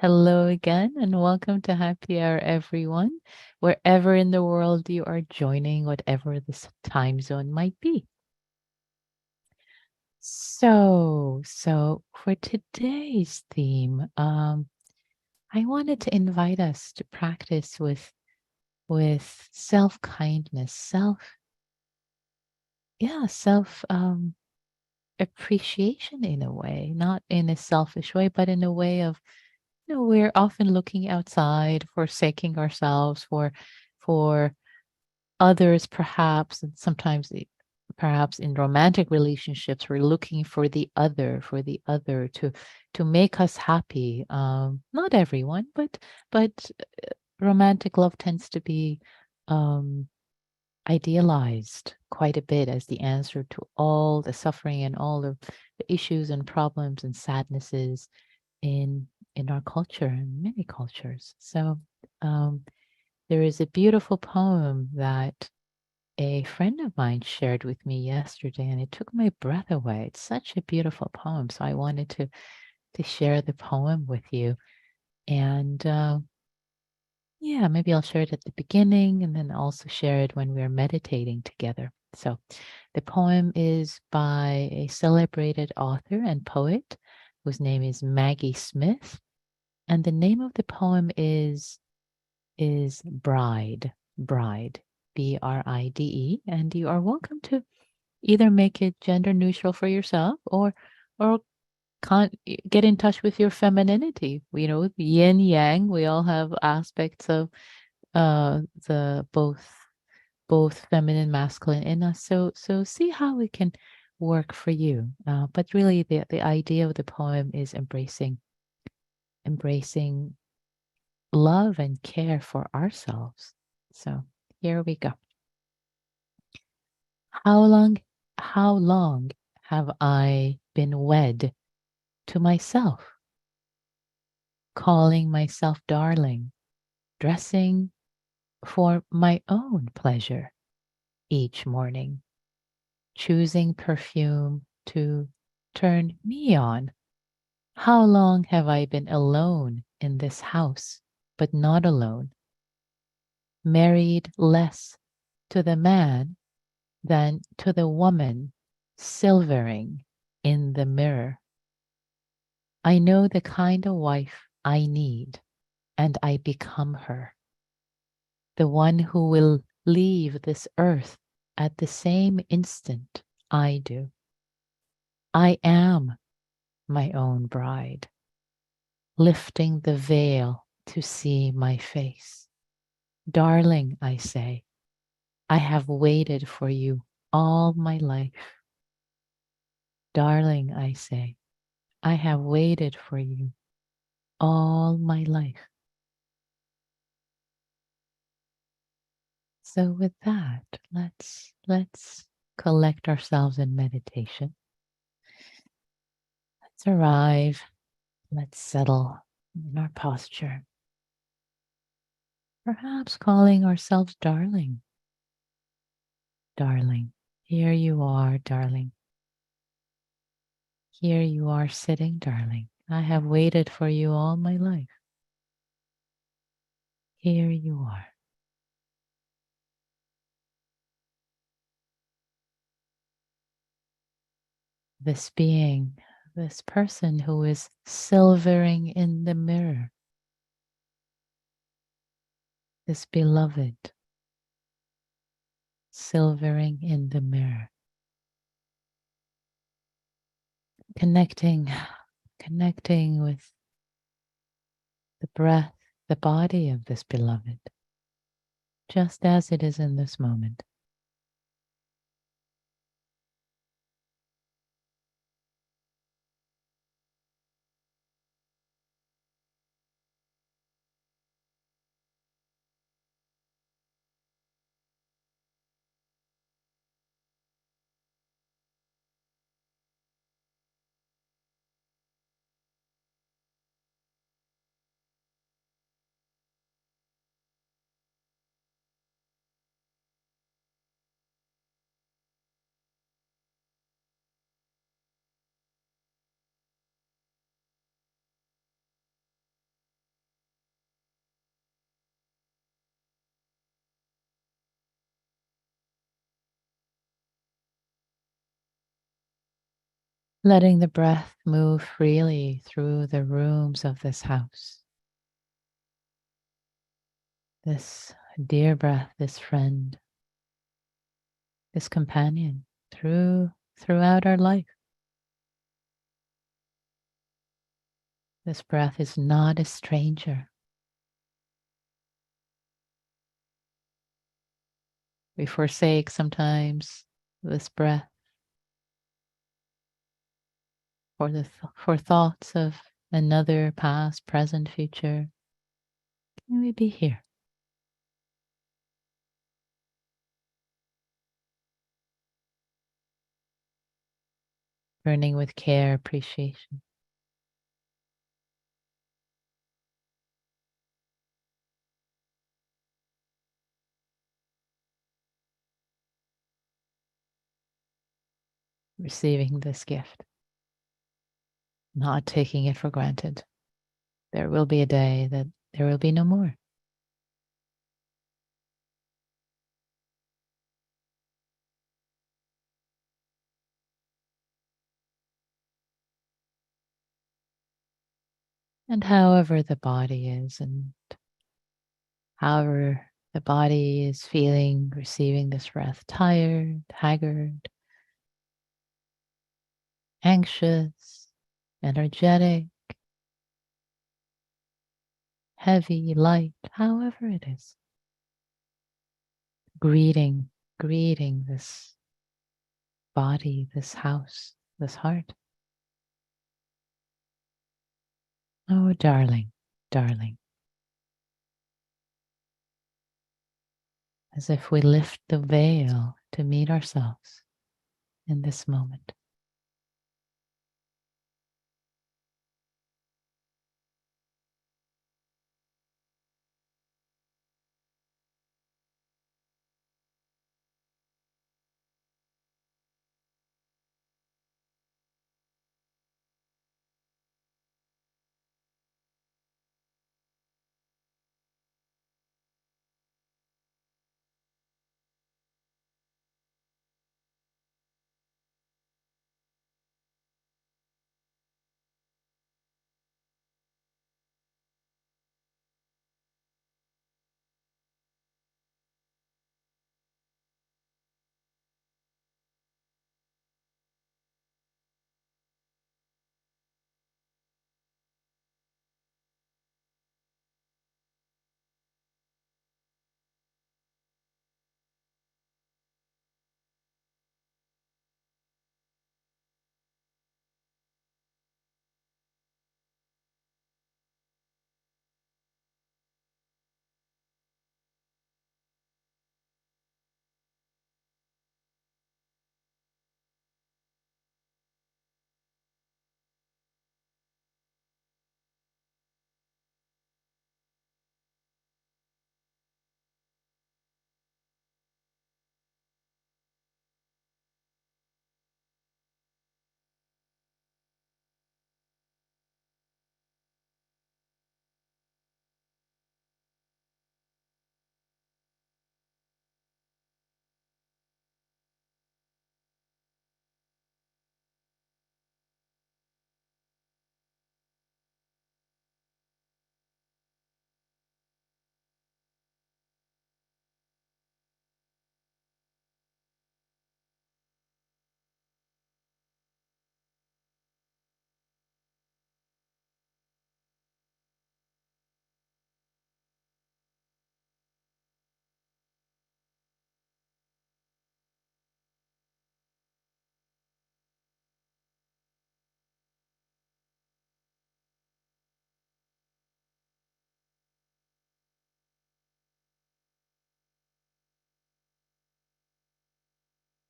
Hello again, and welcome to Happy Hour, everyone. Wherever in the world you are joining, whatever this time zone might be. So for today's theme, I wanted to invite us to practice with self-kindness, self appreciation in a way, not in a selfish way, but in a way of we're often looking outside, forsaking ourselves for others, perhaps, and sometimes perhaps in romantic relationships, we're looking for the other to make us happy. Not everyone, but romantic love tends to be um, idealized quite a bit as the answer to all the suffering and all of the issues and problems and sadnesses in in our culture and many cultures. So um, there is a beautiful poem that a friend of mine shared with me yesterday, and it took my breath away. It's such a beautiful poem, so I wanted to share the poem with you. And yeah, maybe I'll share it at the beginning, and then also share it when we're meditating together. So, the poem is by a celebrated author and poet whose name is Maggie Smith. And the name of the poem is Bride, Bride, Bride. And you are welcome to either make it gender neutral for yourself or get in touch with your femininity. Yin yang, we all have aspects of the both feminine, masculine in us. So see how it can work for you. But really the idea of the poem is embracing love and care for ourselves. So here we go. How long, how long have I been wed to myself, calling myself darling, dressing for my own pleasure each morning, choosing perfume to turn me on? How long have I been alone in this house, but not alone, married less to the man than to the woman silvering in the mirror? I know the kind of wife I need, and I become her, the one who will leave this earth at the same instant I do. I am my own bride, lifting the veil to see my face. Darling, I say, I have waited for you all my life. Darling, I say, I have waited for you all my life. So with that, let's collect ourselves in meditation. Let's arrive. Let's settle in our posture. Perhaps calling ourselves darling. Darling. Here you are, darling. Here you are sitting, darling. I have waited for you all my life. Here you are. This being, this person who is silvering in the mirror, this beloved silvering in the mirror, connecting with the breath, the body of this beloved, just as it is in this moment. letting the breath move freely through the rooms of this house. This dear breath, this friend, this companion throughout our life. This breath is not a stranger. We forsake sometimes this breath for thoughts of another past, present, future. Can we be here? Burning with care, appreciation. Receiving this gift, not taking it for granted. There will be a day that there will be no more. And however the body is, and however the body is feeling, receiving this breath, tired, haggard, anxious, energetic, heavy, light, however it is. Greeting this body, this house, this heart. Oh, darling, darling. As if we lift the veil to meet ourselves in this moment.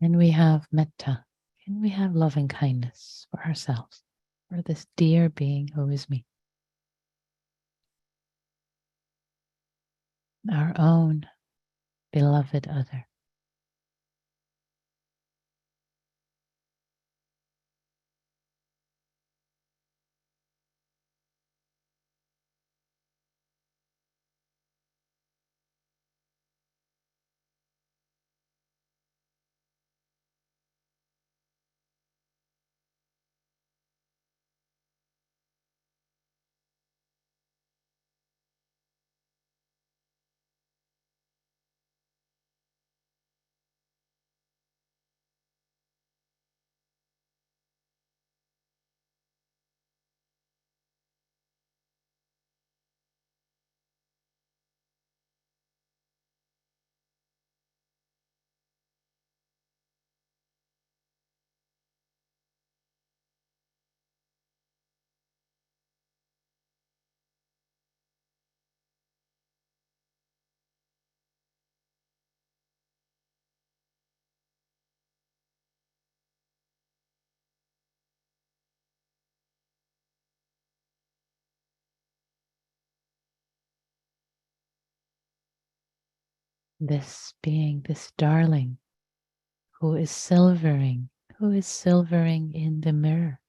And we have metta, and we have loving kindness for ourselves, for this dear being who is me, our own beloved other. this being, this darling who is silvering in the mirror.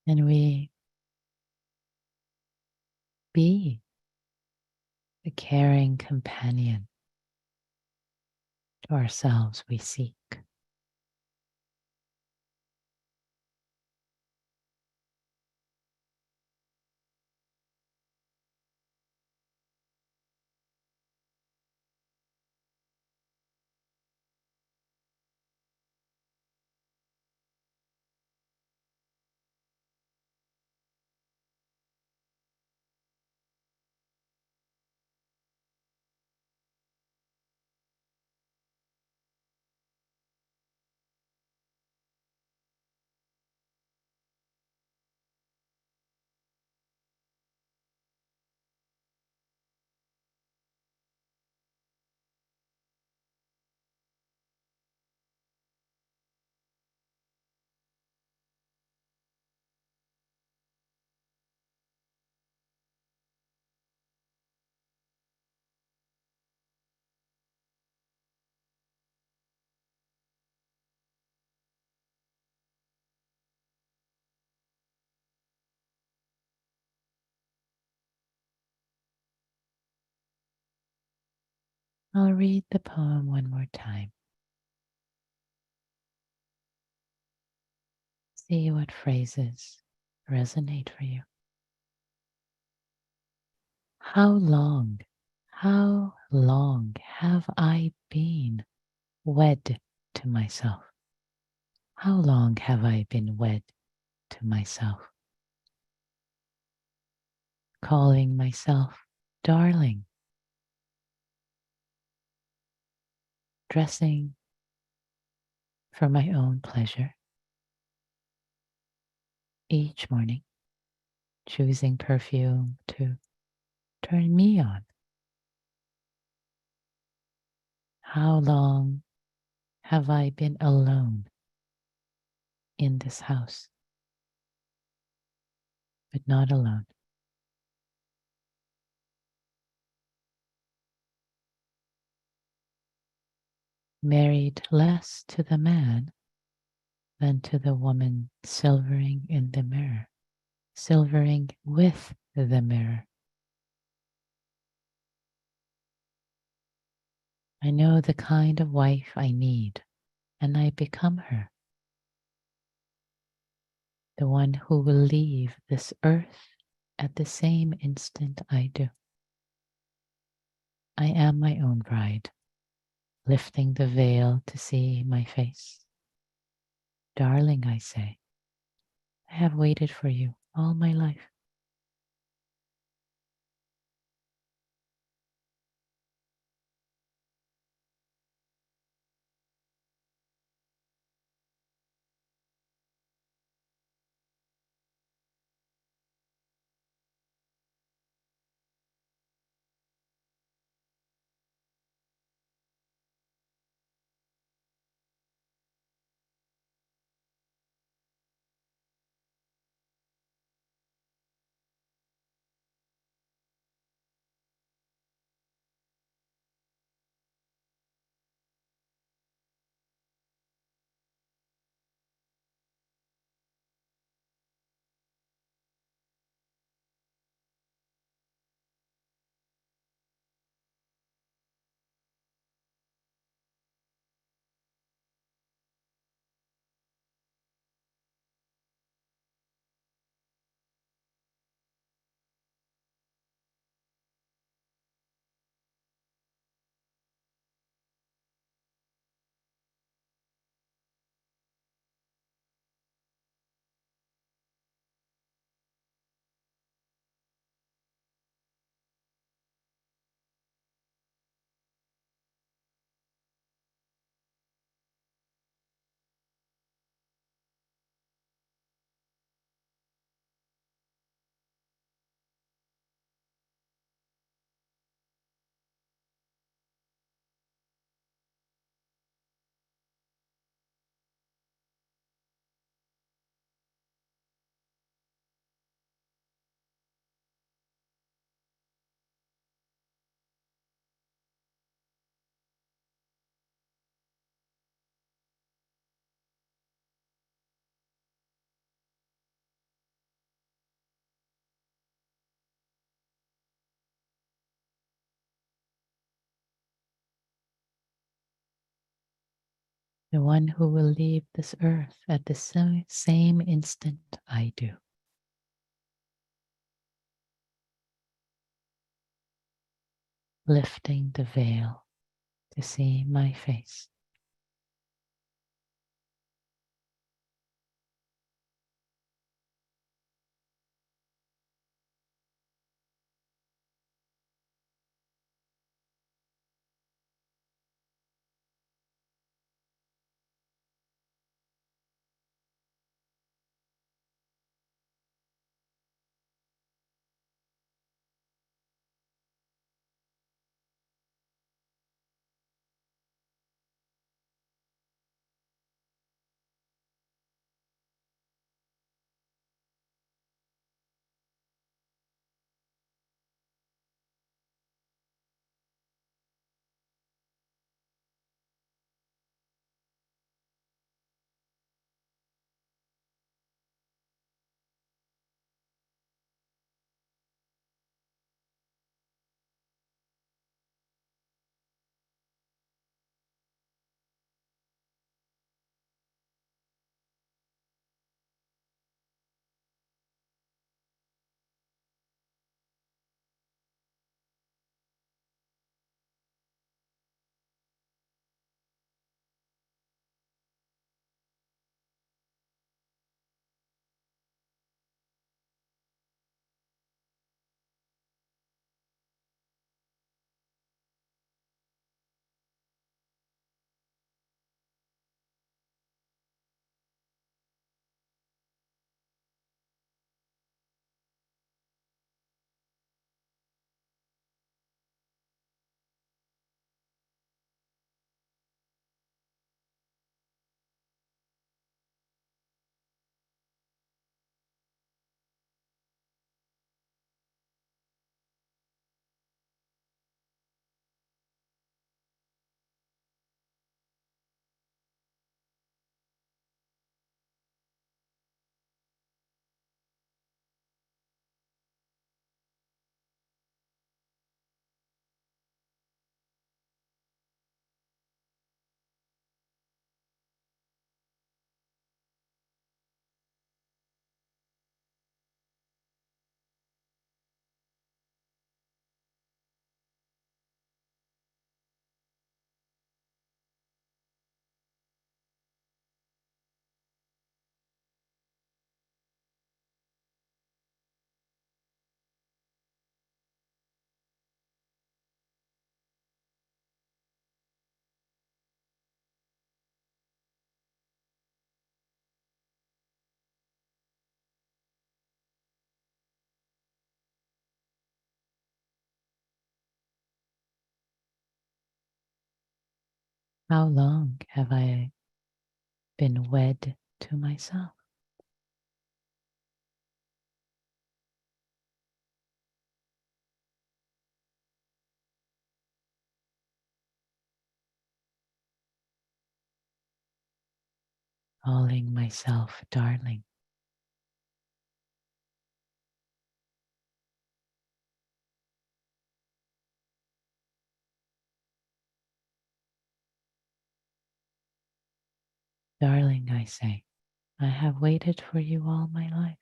And we be the caring companion to ourselves we seek. I'll read the poem one more time. See what phrases resonate for you. How long have I been wed to myself? How long have I been wed to myself? Calling myself darling, dressing for my own pleasure each morning, choosing perfume to turn me on. How long have I been alone in this house, but not alone? Married less to the man than to the woman silvering in the mirror, silvering with the mirror. I know the kind of wife I need, and I become her, the one who will leave this earth at the same instant I do. I am my own bride, lifting the veil to see my face. Darling, I say, I have waited for you all my life. The one who will leave this earth at the same instant I do. Lifting the veil to see my face. How long have I been wed to myself? Calling myself darling. Darling, I say, I have waited for you all my life.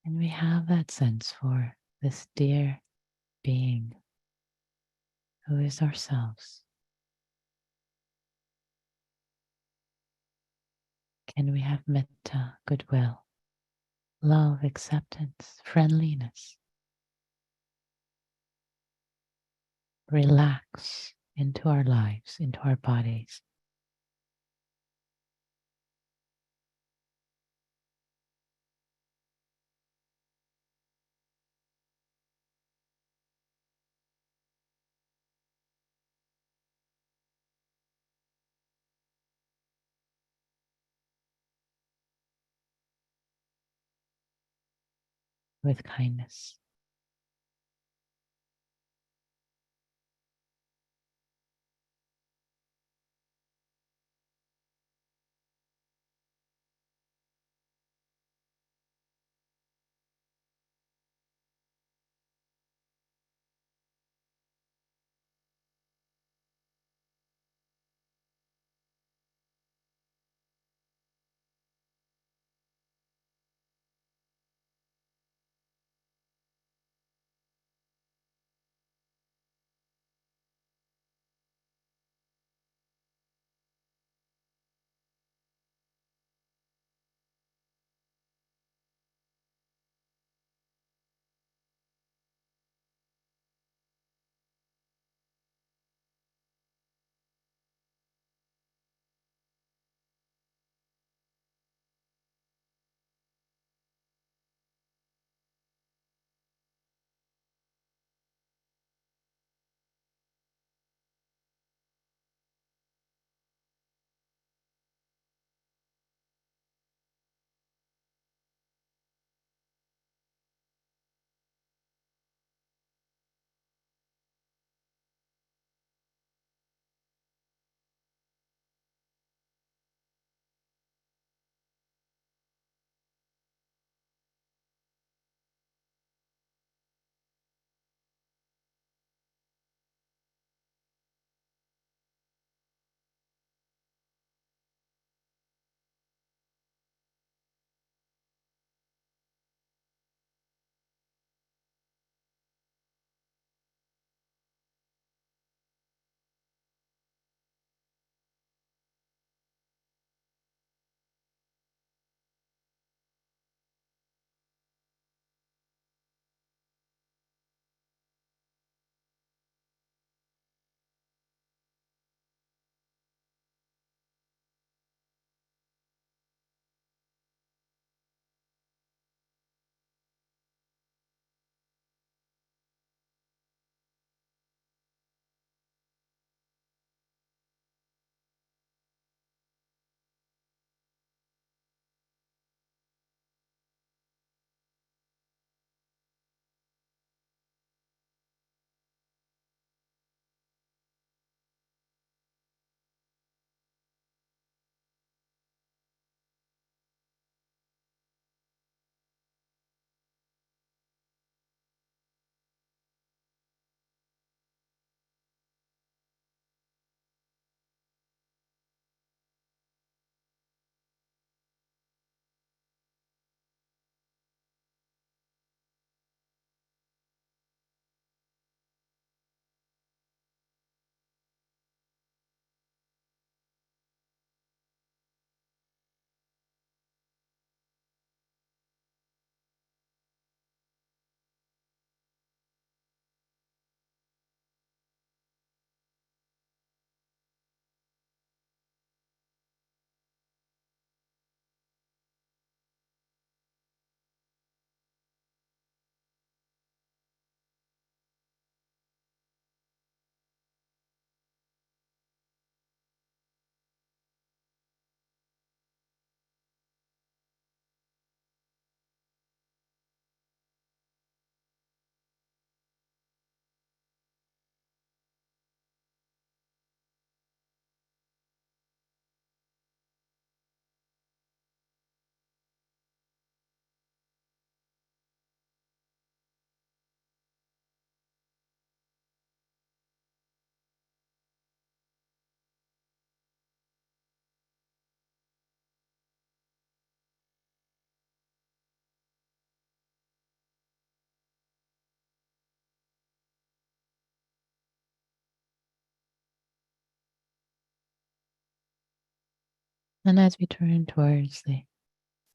And we have that sense for this dear being who is ourselves. Can we have metta, goodwill, love, acceptance, friendliness? Relax into our lives, into our bodies. With kindness. And as we turn towards the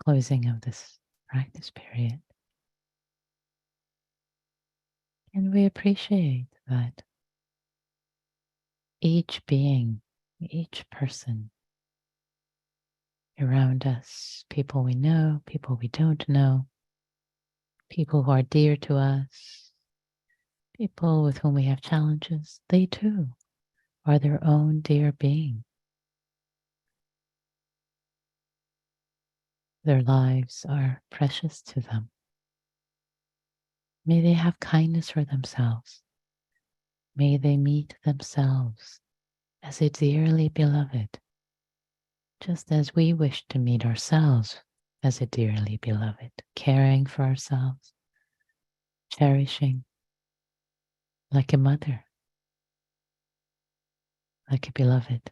closing of this practice period, and we appreciate that each being, each person around us, people we know, people we don't know, people who are dear to us, people with whom we have challenges, they too are their own dear being. Their lives are precious to them. May they have kindness for themselves. May they meet themselves as a dearly beloved, just as we wish to meet ourselves as a dearly beloved, caring for ourselves, cherishing like a mother, like a beloved,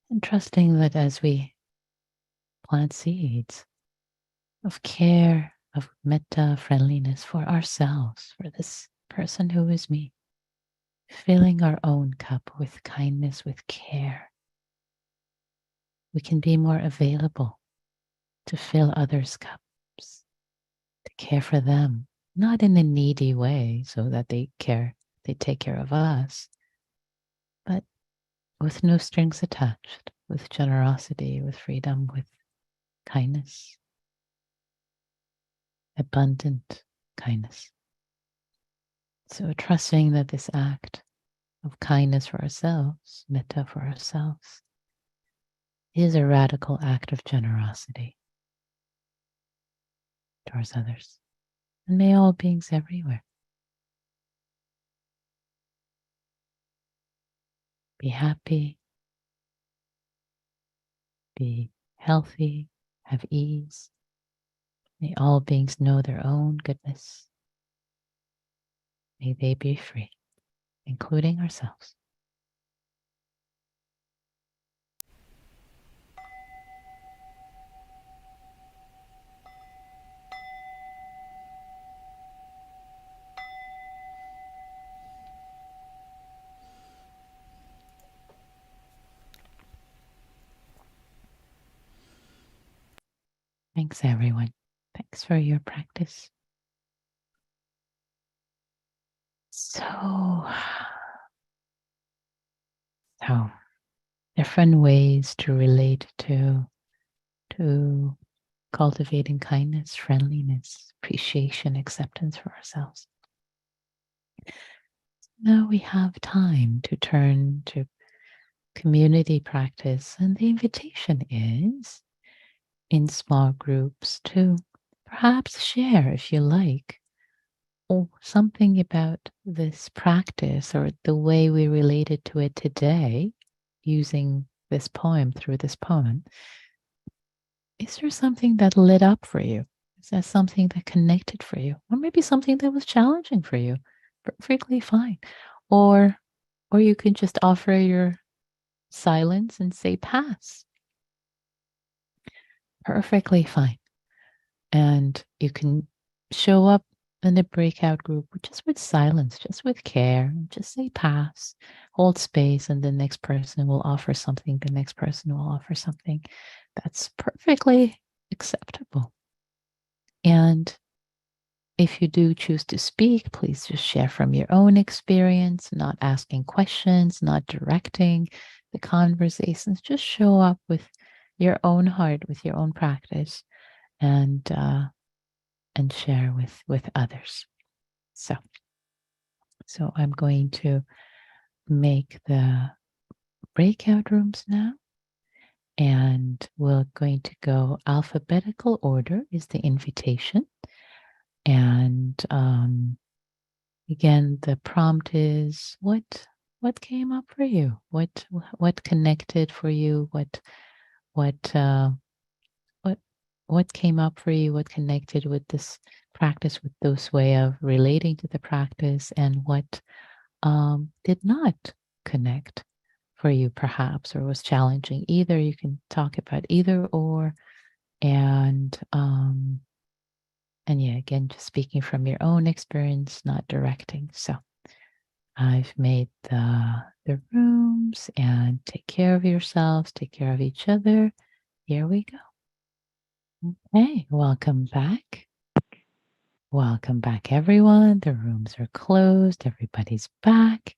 and trusting that as we plant seeds of care, of metta, friendliness for ourselves, for this person who is me, filling our own cup with kindness, with care, we can be more available to fill others' cups, to care for them, not in a needy way so that they take care of us, but with no strings attached, with generosity, with freedom, with kindness, abundant kindness. So trusting that this act of kindness for ourselves, metta for ourselves, is a radical act of generosity towards others. And may all beings everywhere be happy, be healthy, have ease. May all beings know their own goodness. May they be free, including ourselves. Thanks, everyone. Thanks for your practice. So different ways to relate to cultivating kindness, friendliness, appreciation, acceptance for ourselves. Now we have time to turn to community practice, and the invitation is in small groups to perhaps share, if you like, or something about this practice or the way we related to it today using this poem through this poem. Is there something that lit up for you? Is there something that connected for you? Or maybe something that was challenging for you? Perfectly fine. Or you can just offer your silence and say pass. Perfectly fine. And you can show up in a breakout group just with silence, just with care, just say pass, hold space, and the next person will offer something. The next person will offer something. That's perfectly acceptable. And if you do choose to speak, please just share from your own experience, not asking questions, not directing the conversations. Just show up with your own heart, with your own practice, and share with others. So I'm going to make the breakout rooms now, and we're going to go alphabetical order is the invitation. And again, the prompt is what came up for you? What connected for you? What what came up for you? What connected with this practice, with those way of relating to the practice, and what did not connect for you, perhaps, or was challenging? Either you can talk about either or, and yeah, again, just speaking from your own experience, not directing. So I've made the rooms, and take care of yourselves, take care of each other. Here we go. Okay, welcome back. Welcome back, everyone. The rooms are closed. Everybody's back,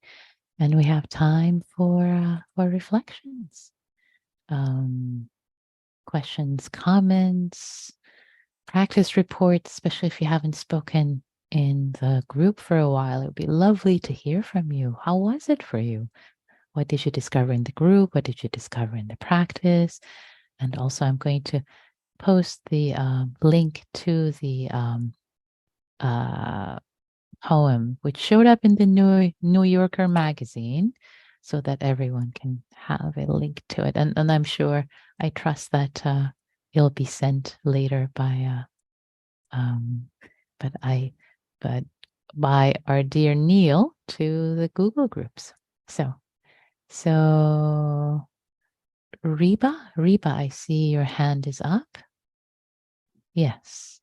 and we have time for reflections, questions, comments, practice reports. Especially if you haven't spoken in the group for a while, it would be lovely to hear from you. How was it for you? What did you discover in the group? What did you discover in the practice? And also, I'm going to post the link to the poem, which showed up in the New Yorker magazine, so that everyone can have a link to it. And I'm sure, I trust that it'll be sent later by but by our dear Neil to the Google groups. So Reba, I see your hand is up. Yes.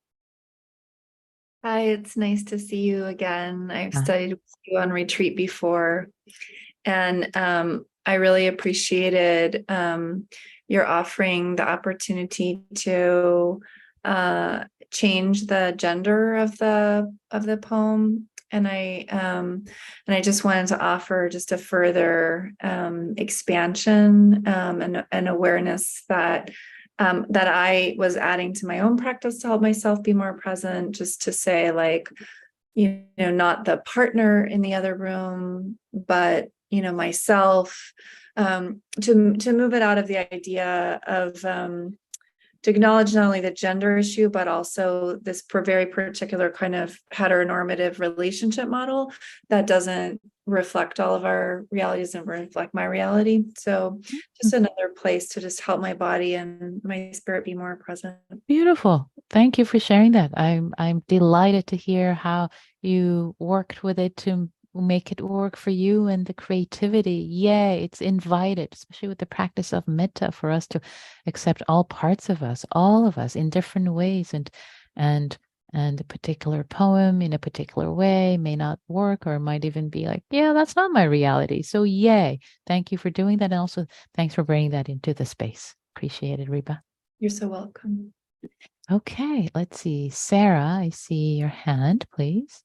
Hi, it's nice to see you again. I've studied with you on retreat before, and I really appreciated your offering the opportunity to change the gender of the poem. And I just wanted to offer just a further expansion and awareness that I was adding to my own practice to help myself be more present, just to say, like, not the partner in the other room, but, myself, to move it out of the idea of, to acknowledge not only the gender issue, but also this very particular kind of heteronormative relationship model that doesn't reflect all of our realities and reflect my reality. So just another place to just help my body and my spirit be more present. Beautiful. Thank you for sharing that. I'm delighted to hear how you worked with it to make it work for you, and the creativity. Yay, it's invited, especially with the practice of metta, for us to accept all parts of us, all of us, in different ways, and a particular poem in a particular way may not work, or might even be like, yeah, that's not my reality. So yay. Thank you for doing that. And also, thanks for bringing that into the space. Appreciate it, Reba. You're so welcome. Okay, let's see. Sarah, I see your hand, please.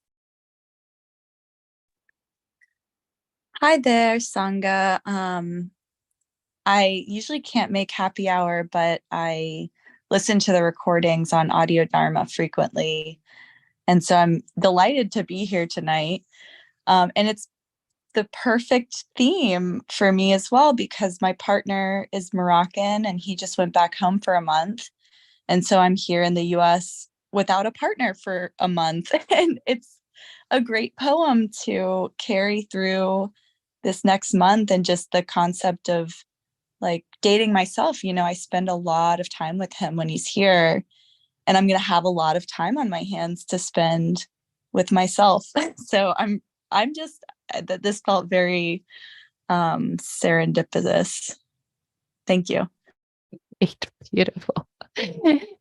Hi there, Sangha. I usually can't make happy hour, but I listen to the recordings on Audio Dharma frequently. And so I'm delighted to be here tonight. And it's the perfect theme for me as well, because my partner is Moroccan and he just went back home for a month. And so I'm here in the US without a partner for a month. And it's a great poem to carry through this next month, and just the concept of like dating myself. I spend a lot of time with him when he's here, and I'm going to have a lot of time on my hands to spend with myself. So I'm just that this felt very serendipitous. Thank you. Beautiful.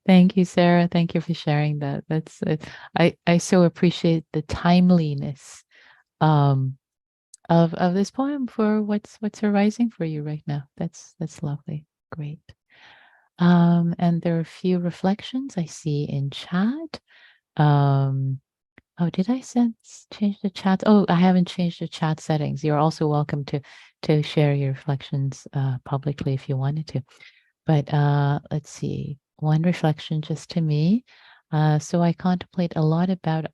Thank you, Sarah. Thank you for sharing that. That's I so appreciate the timeliness of this poem for what's arising for you right now. That's lovely. Great. And there are a few reflections I see in chat. Oh, did I change the chat? Oh, I haven't changed the chat settings. You're also welcome to share your reflections publicly if you wanted to. But let's see. One reflection just to me. So I contemplate a lot about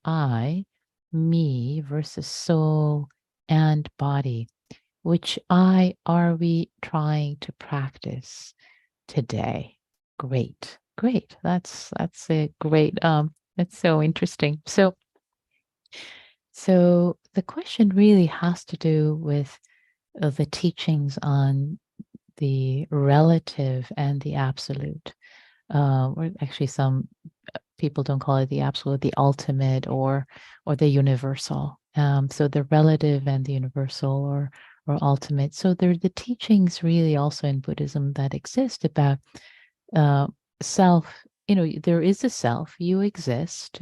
me versus soul and body. Which are we trying to practice today? Great. That's a great, that's so interesting. So the question really has to do with the teachings on the relative and the absolute. Or actually, some people don't call it the absolute, the ultimate, or the universal. So the relative and the universal, or ultimate. So there are the teachings really also in Buddhism that exist about self. There is a self. You exist.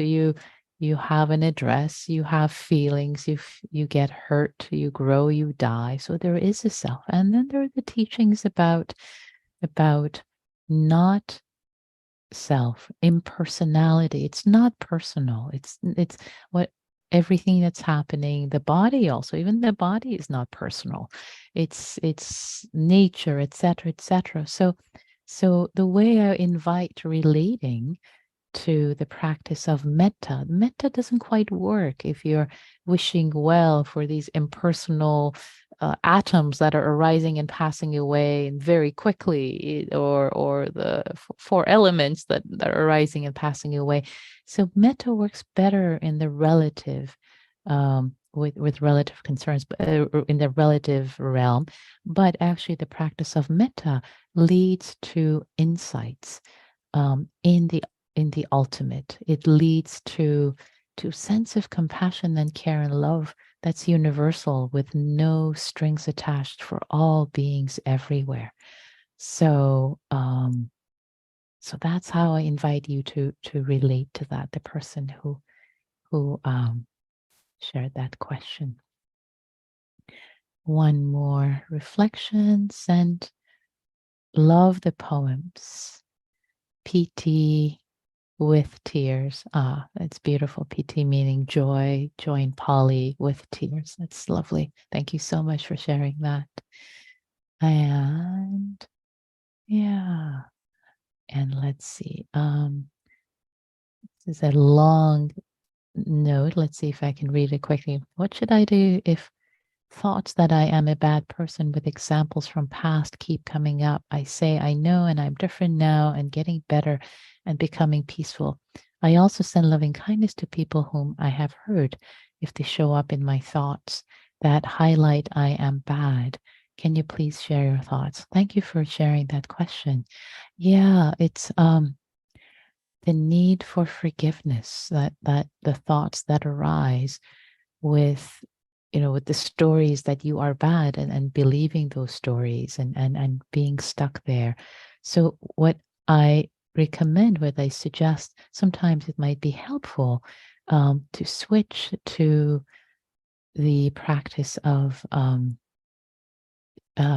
you have an address, you have feelings, you get hurt, you grow, you die. So there is a self. And then there are the teachings about not self, impersonality. It's not personal. It's what everything that's happening, the body also, even the body is not personal. It's nature, etc., etc. So the way I invite relating to the practice of metta. Metta doesn't quite work if you're wishing well for these impersonal atoms that are arising and passing away and very quickly, or the four elements that are arising and passing away. So metta works better in the relative, with relative concerns, in the relative realm. But actually, the practice of metta leads to insights in the ultimate. It leads to sense of compassion and care and love that's universal, with no strings attached, for all beings everywhere. So so that's how I invite you to relate to that, the person who shared that question. One more reflection. Sent love the poems. PT with tears. Ah, that's beautiful. PT meaning joy, joy in Pali, with tears. That's lovely. Thank you so much for sharing that. And yeah, and let's see. This is a long note. Let's see if I can read it quickly. What should I do if thoughts that I am a bad person with examples from past keep coming up? I say I know and I'm different now and getting better and becoming peaceful. I also send loving kindness to people whom I have hurt if they show up in my thoughts that highlight I am bad. Can you please share your thoughts? Thank you for sharing that question. Yeah, it's the need for forgiveness, that the thoughts that arise with, with the stories that you are bad, and believing those stories, and being stuck there. So what I recommend, what I suggest, sometimes it might be helpful to switch to the practice of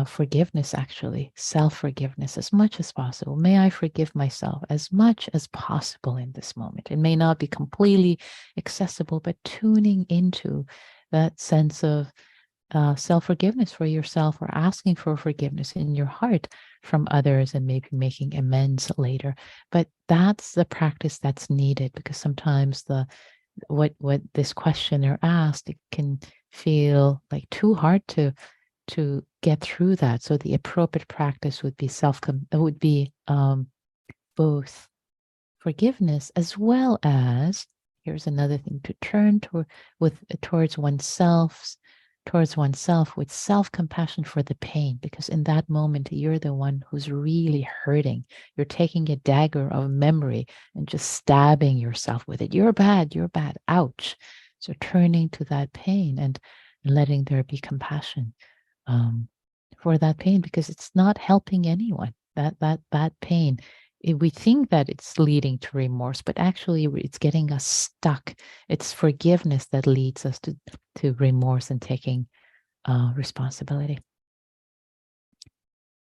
forgiveness, actually, self-forgiveness as much as possible. May I forgive myself as much as possible in this moment. It may not be completely accessible, but tuning into that sense of self-forgiveness for yourself, or asking for forgiveness in your heart from others, and maybe making amends later. But that's the practice that's needed, because sometimes what this questioner asked, it can feel like too hard to get through that. So the appropriate practice would be both forgiveness, as well as, here's another thing, to turn towards oneself with self-compassion for the pain, because in that moment you're the one who's really hurting. You're taking a dagger of memory and just stabbing yourself with it. You're bad, ouch. So turning to that pain and letting there be compassion for that pain, because it's not helping anyone. That pain, we think that it's leading to remorse, but actually it's getting us stuck. It's forgiveness that leads us to remorse and taking responsibility.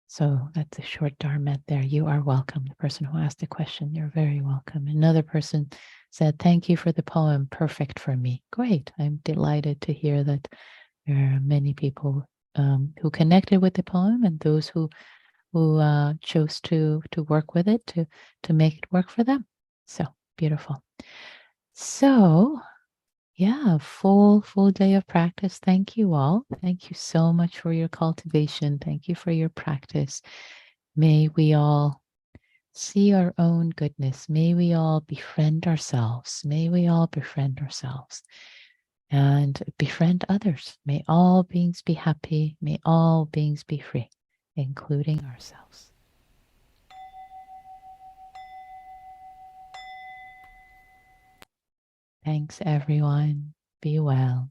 So that's a short Dharma there. You are welcome. The person who asked the question, you're very welcome. Another person said, thank you for the poem. Perfect for me. Great. I'm delighted to hear that there are many people who connected with the poem, and those who chose to work with it, to make it work for them. So beautiful. So yeah, full day of practice. Thank you all. Thank you so much for your cultivation. Thank you for your practice. May we all see our own goodness. May we all befriend ourselves. May we all befriend ourselves and befriend others. May all beings be happy. May all beings be free, including ourselves. Thanks, everyone. Be well.